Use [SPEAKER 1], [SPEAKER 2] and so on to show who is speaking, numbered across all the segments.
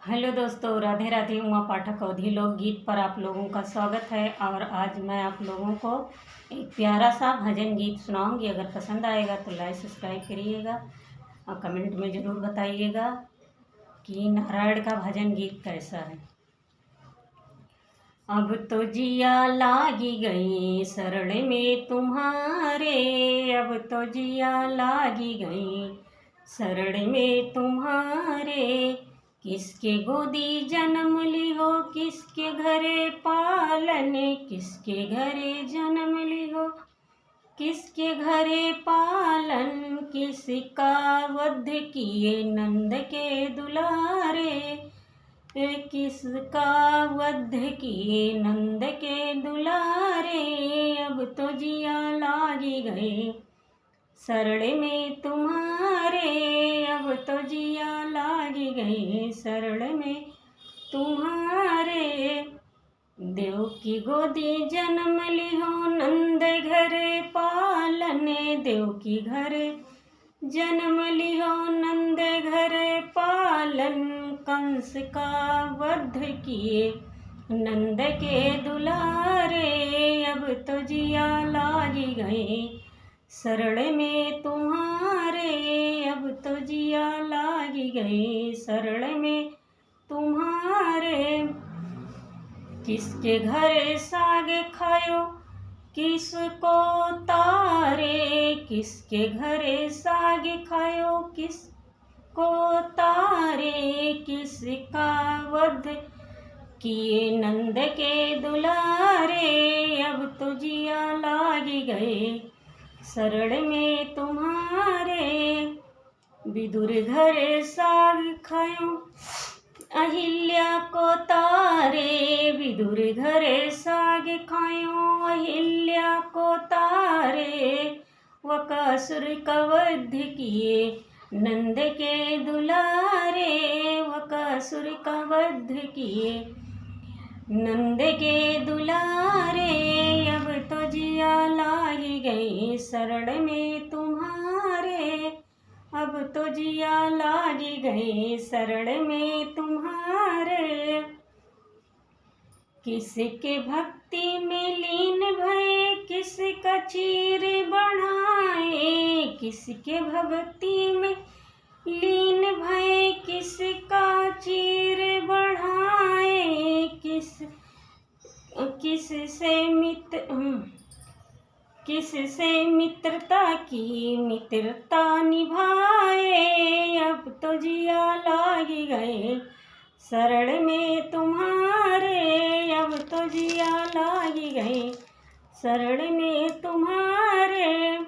[SPEAKER 1] Hello दोस्तों, राधे राधे। उमा पाठक अवधी लोकगीत पर आप लोगों का स्वागत है। और आज मैं आप लोगों को एक प्यारा सा भजन गीत सुनाऊंगी। अगर पसंद आएगा तो लाइक सब्सक्राइब करिएगा और कमेंट में ज़रूर बताइएगा कि नारायण का भजन गीत कैसा है। अब तो जिया लागी गई शरण में तुम्हारे, अब तो जिया लागी गई शरण में तुम्हारे। किसके गोदी जन्म ली हो, किसके घरे पालन, किसके घरे जन्म ली हो, किसके घरे पालन। किसका वध किए नंद के दुलारे, किसका वध किए नंद के दुलारे। अब तो जिया लागी गए शरण में तुम्हारे, अब तो जिया लागी गई शरण में तुम्हारे। देव की गोदी जन्म ली हो नंद घरे पालन, देव की घरे जन्म ली हो नंद घरे पालन। कंस का वध किए नंद के दुलारे, अब तो जिया लागी गई शरण में तुम्हारे, अब तो जिया लागी गई शरण में तुम्हारे। किसके घरे साग खायो किसको तारे, किसके घरे साग खायो किसको तारे। किसका वध किए नंद के दुलारे, अब तो जिया लागी गए शरण में तुम्हारे। विदुर घरे साग खायो अहिल्या को तारे, विदुर घरे साग खायो अहिल्या को तारे। वकासुर का वध किए नंद के दुलारे, वकासुर का वध किए नंद के दुलारे। अब तो जिया लागी गई शरण में तुम्हारे, अब तो जिया लागी गई शरण में तुम्हारे। किसके भक्ति में लीन भय किसका चीर बढ़ाए, किसके भक्ति में लीन भय किसका चीर बढ़ाए। किससे मित्रता की मित्रता निभाए। अब तो जिया लागी गए शरण में तुम्हारे, अब तो जिया लागी गए शरण में तुम्हारे।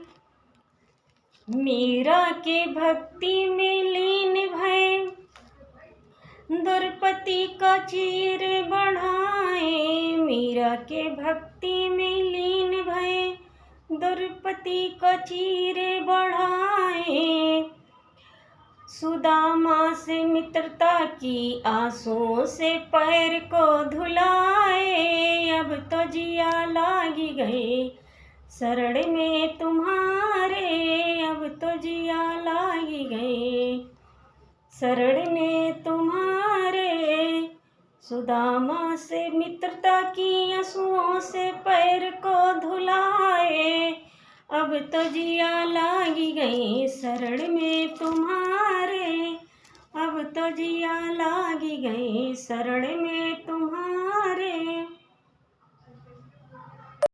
[SPEAKER 1] मीरा के भक्ति में लीन भय द्रौपदी का चीर बढ़ाए, मीरा के भक्ति में लीन भय द्रौपदी का चीर बढ़ाए। सुदामा से मित्रता की आंसुओं से पैर को धुलाए। अब तो जिया लागी गई शरण में तुम्हारे, अब तो जिया लागी गई शरण में तुम्हारे। सुदामा से मित्रता की आंसुओं से पैर को धुलाए। अब तो जिया लागी गई शरण में तुम्हारे, अब तो जिया लागी गई शरण में